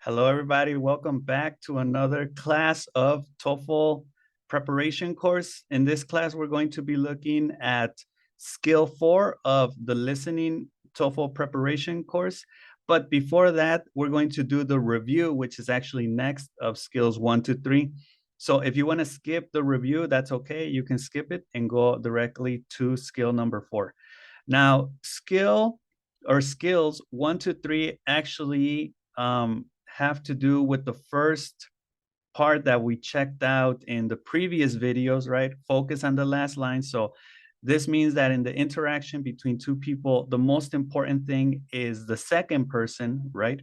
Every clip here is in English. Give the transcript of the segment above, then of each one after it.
Hello, everybody. Welcome back to another class of TOEFL preparation course. In this class, we're going to be looking at skill 4 of the listening TOEFL preparation course. But before that, we're going to do the review, which is actually next of skills 1 to 3. So if you want to skip the review, that's okay. You can skip it and go directly to skill number 4. Now, skills 1 to 3 actually have to do with the first part that we checked out in the previous videos, right? Focus on the last line. So this means that in the interaction between two people, the most important thing is the second person, right?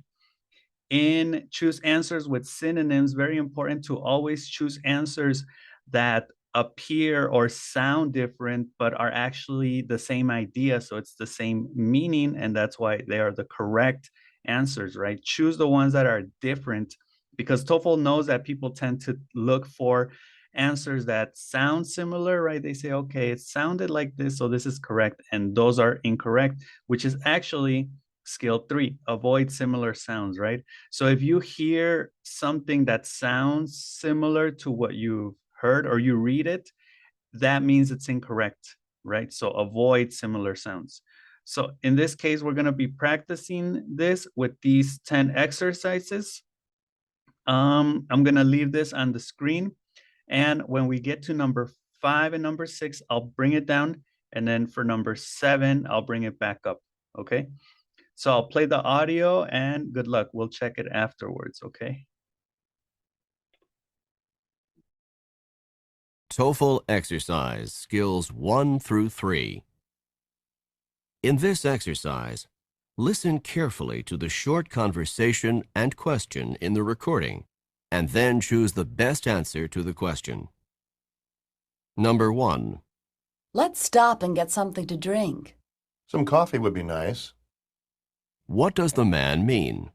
In choose answers with synonyms, very important to always choose answers that appear or sound different, but are actually the same idea. So it's the same meaning, and that's why they are the correct answers, right? Choose the ones that are different because TOEFL knows that people tend to look for answers that sound similar, right? They say, okay, it sounded like this, so this is correct. And those are incorrect, which is actually skill 3, avoid similar sounds, right? So if you hear something that sounds similar to what you've heard or you read it, that means it's incorrect, right? So avoid similar sounds. So in this case, we're going to be practicing this with these 10 exercises. I'm going to leave this on the screen. And when we get to number 5 and number 6, I'll bring it down. And then for number 7, I'll bring it back up. Okay. So I'll play the audio and good luck. We'll check it afterwards. Okay. TOEFL exercise skills 1 through 3. In this exercise, listen carefully to the short conversation and question in the recording, and then choose the best answer to the question. Number 1. Let's stop and get something to drink. Some coffee would be nice. What does the man mean?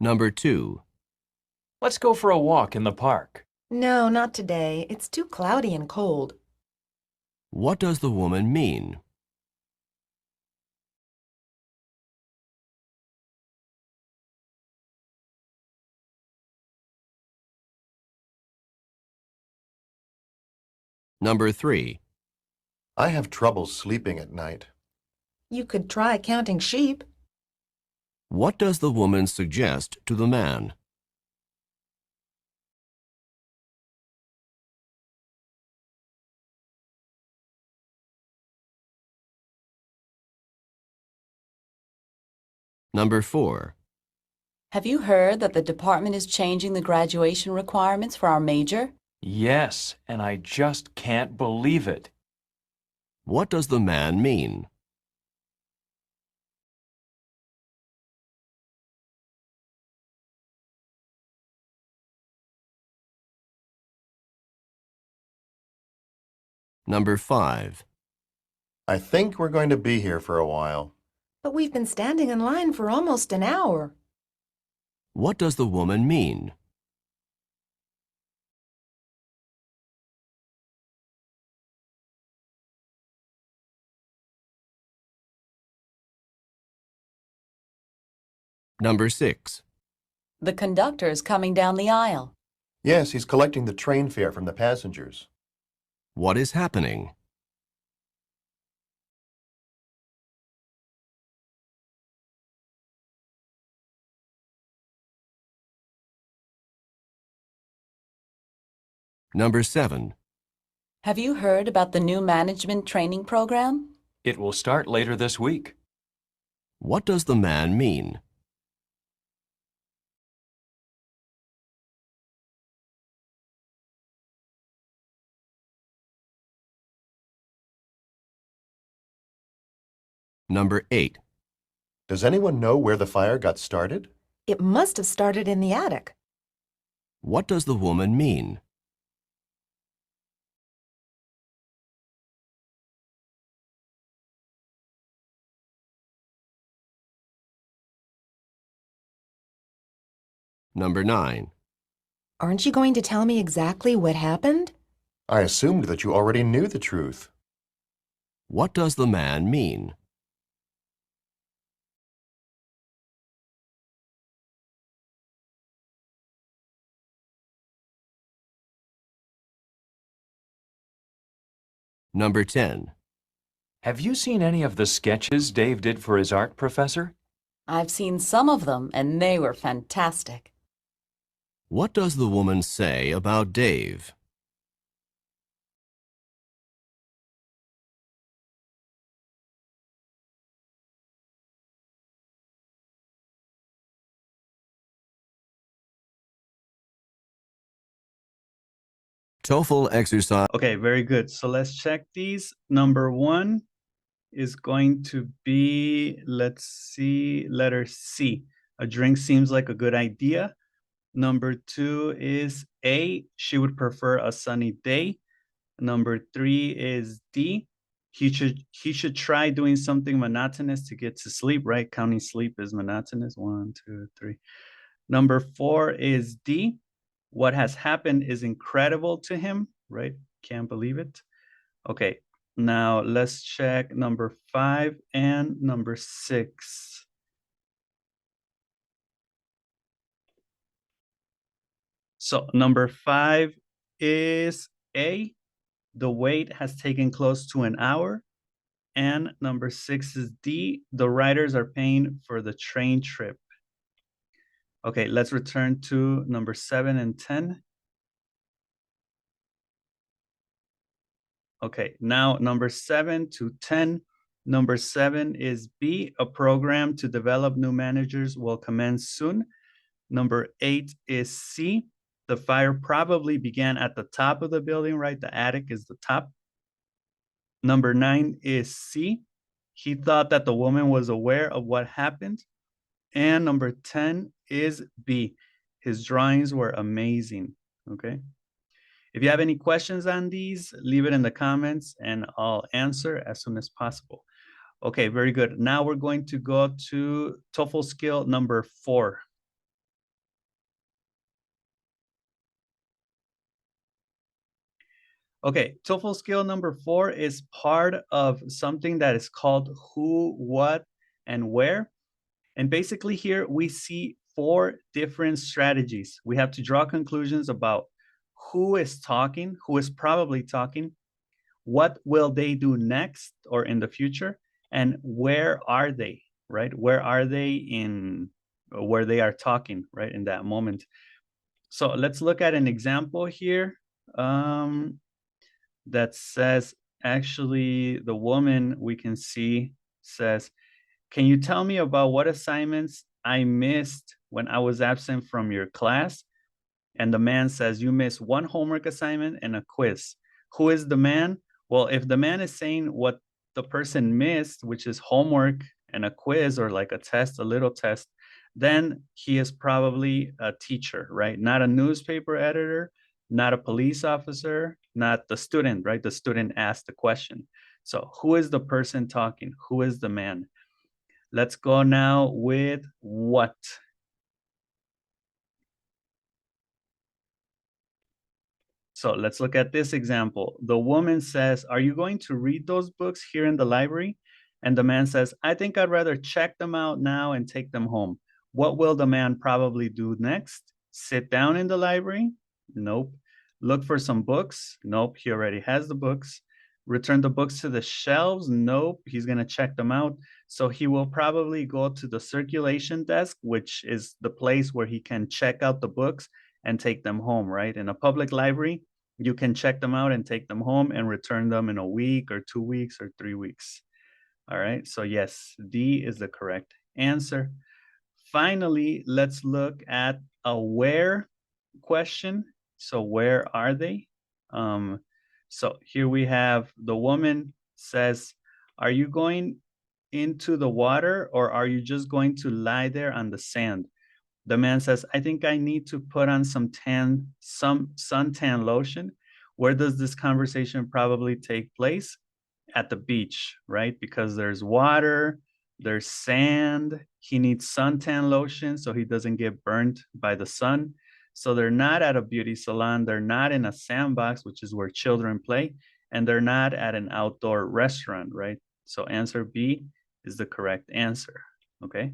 Number 2. Let's go for a walk in the park. No, not today. It's too cloudy and cold. What does the woman mean? Number 3. I have trouble sleeping at night. You could try counting sheep. What does the woman suggest to the man? Number 4. Have you heard that the department is changing the graduation requirements for our major? Yes, and I just can't believe it. What does the man mean? Number 5. I think we're going to be here for a while. But we've been standing in line for almost an hour. What does the woman mean? Number 6. The conductor is coming down the aisle. Yes, he's collecting the train fare from the passengers. What is happening? Number 7. Have you heard about the new management training program? It will start later this week. What does the man mean? Number 8. Does anyone know where the fire got started? It must have started in the attic. What does the woman mean? Number 9. Aren't you going to tell me exactly what happened? I assumed that you already knew the truth. What does the man mean? Number 10. Have you seen any of the sketches Dave did for his art professor? I've seen some of them, and they were fantastic. What does the woman say about Dave? TOEFL exercise. Okay, very good. So let's check these. Number 1 is going to be, let's see, letter C. A drink seems like a good idea. Number 2 is A. She would prefer a sunny day. Number 3 is D. He should try doing something monotonous to get to sleep, right? Counting sleep is monotonous. 1, 2, 3. Number 4 is D. What has happened is incredible to him, right? Can't believe it. Okay, now let's check number 5 and number 6. So number 5 is A. The wait has taken close to an hour. And number 6 is D. The writers are paying for the train trip. Okay, let's return to number 7 and 10. Okay, now number 7 to 10. Number 7 is B. A program to develop new managers will commence soon. Number 8 is C. The fire probably began at the top of the building, right? The attic is the top. Number 9 is C. He thought that the woman was aware of what happened. And number 10 is B. His drawings were amazing. Okay. If you have any questions on these, leave it in the comments and I'll answer as soon as possible. Okay, very good. Now we're going to go to TOEFL skill number 4. Okay, TOEFL skill number 4 is part of something that is called who, what, and where. And basically here we see 4 different strategies. We have to draw conclusions about who is talking, who is probably talking, what will they do next or in the future, and where are they, right? Where are they in where they are talking, right, in that moment. So let's look at an example here that says, actually, the woman we can see says, can you tell me about what assignments I missed when I was absent from your class? And the man says, you missed one homework assignment and a quiz. Who is the man? Well, if the man is saying what the person missed, which is homework and a quiz or like a test, a little test, then he is probably a teacher, right? Not a newspaper editor, not a police officer, not the student, right? The student asked the question. So who is the person talking? Who is the man? Let's go now with what. So let's look at this example. The woman says, are you going to read those books here in the library? And the man says, I think I'd rather check them out now and take them home. What will the man probably do next? Sit down in the library? Nope. Look for some books? Nope, he already has the books. Return the books to the shelves? Nope, he's gonna check them out. So he will probably go to the circulation desk, which is the place where he can check out the books and take them home, right? In a public library, you can check them out and take them home and return them in a week or 2 weeks or 3 weeks. All right, so yes, D is the correct answer. Finally, let's look at a where question. So where are they? So here we have the woman says, are you going into the water or are you just going to lie there on the sand? The man says, I think I need to put on some suntan lotion. Where does this conversation probably take place? At the beach, right? Because there's water, there's sand. He needs suntan lotion so he doesn't get burnt by the sun. So they're not at a beauty salon, they're not in a sandbox, which is where children play, and they're not at an outdoor restaurant, right? So answer B is the correct answer, okay?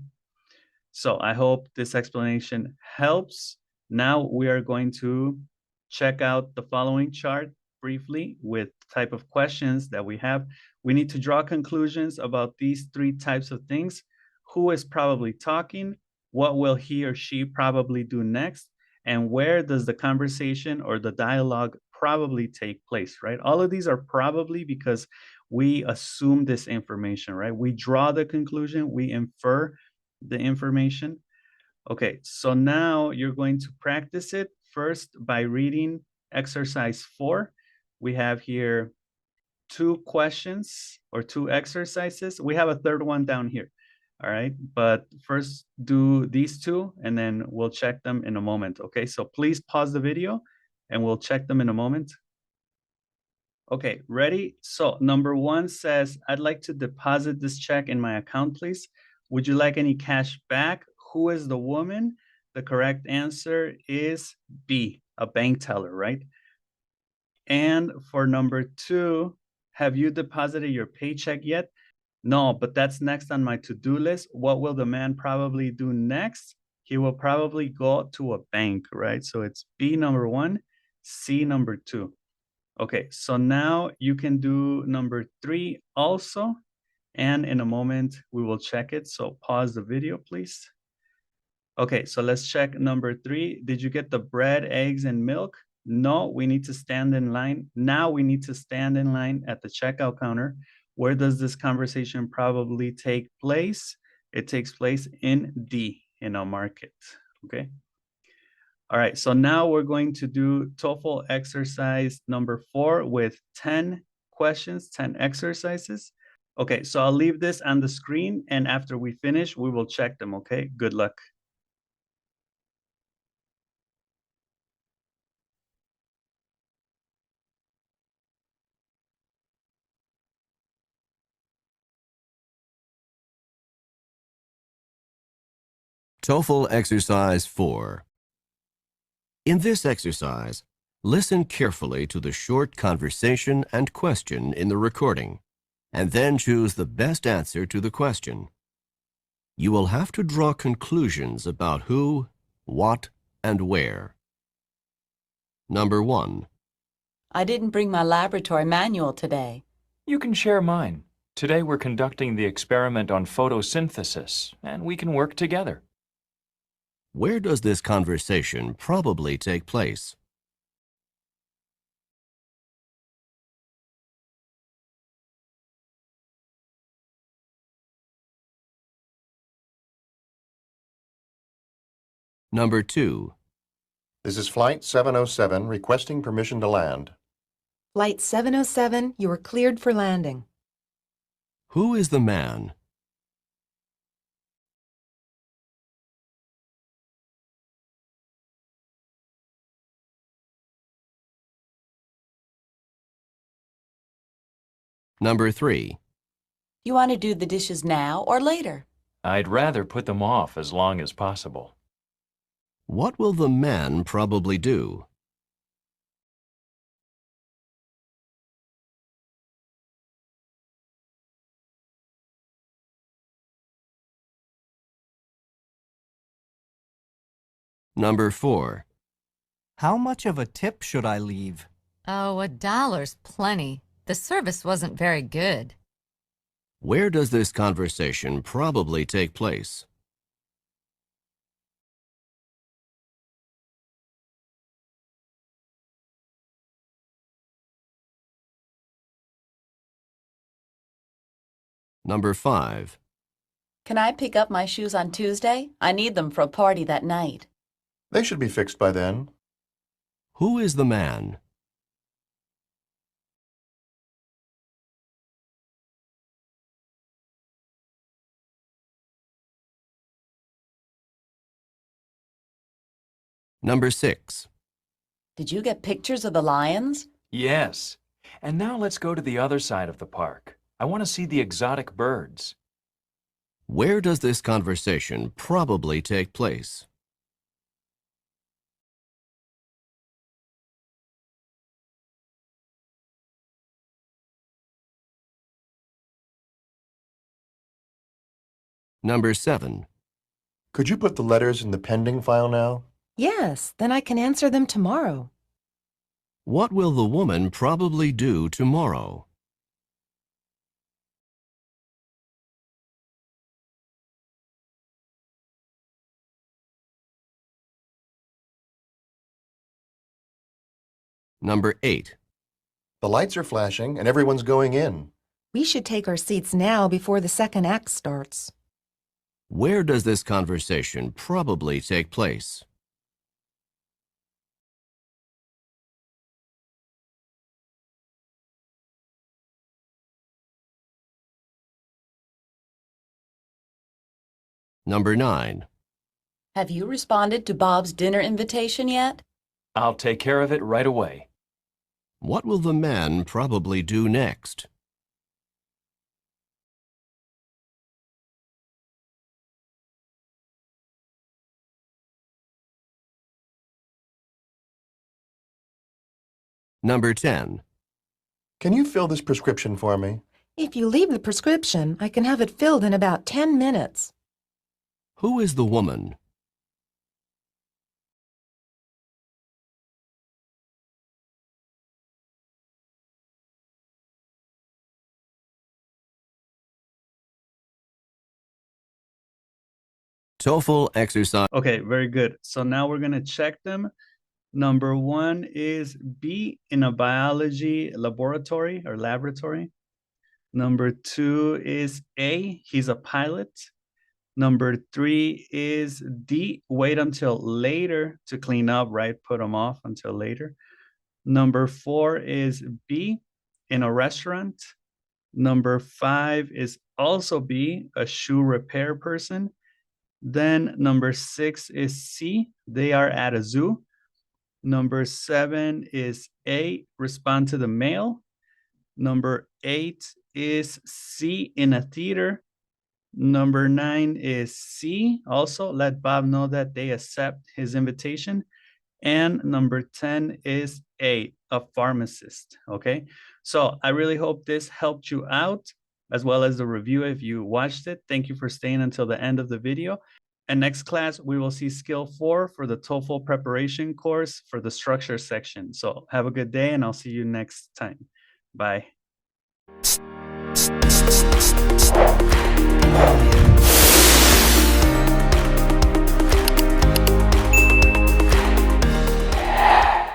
So I hope this explanation helps. Now we are going to check out the following chart briefly with type of questions that we have. We need to draw conclusions about these three types of things. Who is probably talking? What will he or she probably do next? And where does the conversation or the dialogue probably take place, right? All of these are probably because we assume this information, right? We draw the conclusion, we infer the information. Okay, so now you're going to practice it first by reading exercise 4. We have here 2 questions or 2 exercises. We have a third one down here. All right, but first do these 2 and then we'll check them in a moment. Okay, so please pause the video and we'll check them in a moment. Okay, ready? So number 1 says, I'd like to deposit this check in my account, please. Would you like any cash back? Who is the woman? The correct answer is B, a bank teller, right? And for number 2, have you deposited your paycheck yet? No, but that's next on my to-do list. What will the man probably do next? He will probably go to a bank, right? So it's B number 1, C number 2. Okay, so now you can do number 3 also. And in a moment, we will check it. So pause the video, please. Okay, so let's check number 3. Did you get the bread, eggs, and milk? No, we need to stand in line. Now we need to stand in line at the checkout counter. Where does this conversation probably take place? It takes place in D, in a market, okay? All right, so now we're going to do TOEFL exercise number 4 with 10 questions, 10 exercises. Okay, so I'll leave this on the screen, and after we finish, we will check them, okay? Good luck. TOEFL Exercise 4. In this exercise, listen carefully to the short conversation and question in the recording, and then choose the best answer to the question. You will have to draw conclusions about who, what, and where. Number 1. I didn't bring my laboratory manual today. You can share mine. Today we're conducting the experiment on photosynthesis, and we can work together. Where does this conversation probably take place? Number 2. This is Flight 707 requesting permission to land. Flight 707, you are cleared for landing. Who is the man? Number 3. You want to do the dishes now or later? I'd rather put them off as long as possible. What will the man probably do? Number 4. How much of a tip should I leave? Oh, $1's plenty. The service wasn't very good. Where does this conversation probably take place? Number 5. Can I pick up my shoes on Tuesday? I need them for a party that night. They should be fixed by then. Who is the man? Number 6. Did you get pictures of the lions? Yes. And now let's go to the other side of the park. I want to see the exotic birds. Where does this conversation probably take place? Number 7. Could you put the letters in the pending file now? Yes, then I can answer them tomorrow. What will the woman probably do tomorrow? Number 8. The lights are flashing and everyone's going in. We should take our seats now before the second act starts. Where does this conversation probably take place? Number 9. Have you responded to Bob's dinner invitation yet? I'll take care of it right away. What will the man probably do next? Number 10. Can you fill this prescription for me? If you leave the prescription, I can have it filled in about 10 minutes. Who is the woman? TOEFL exercise. Okay, very good. So now we're going to check them. Number 1 is B, in a biology laboratory or laboratory. Number 2 is A, he's a pilot. Number 3 is D, wait until later to clean up, right? Put them off until later. Number 4 is B, in a restaurant. Number 5 is also B, a shoe repair person. Then number 6 is C, they are at a zoo. Number 7 is A, respond to the mail. Number 8 is C, in a theater. Number 9 is C, also let Bob know that they accept his invitation. And number 10 is A pharmacist, okay? So I really hope this helped you out, as well as the review if you watched it. Thank you for staying until the end of the video. And next class, we will see skill 4 for the TOEFL preparation course for the structure section. So have a good day and I'll see you next time. Bye.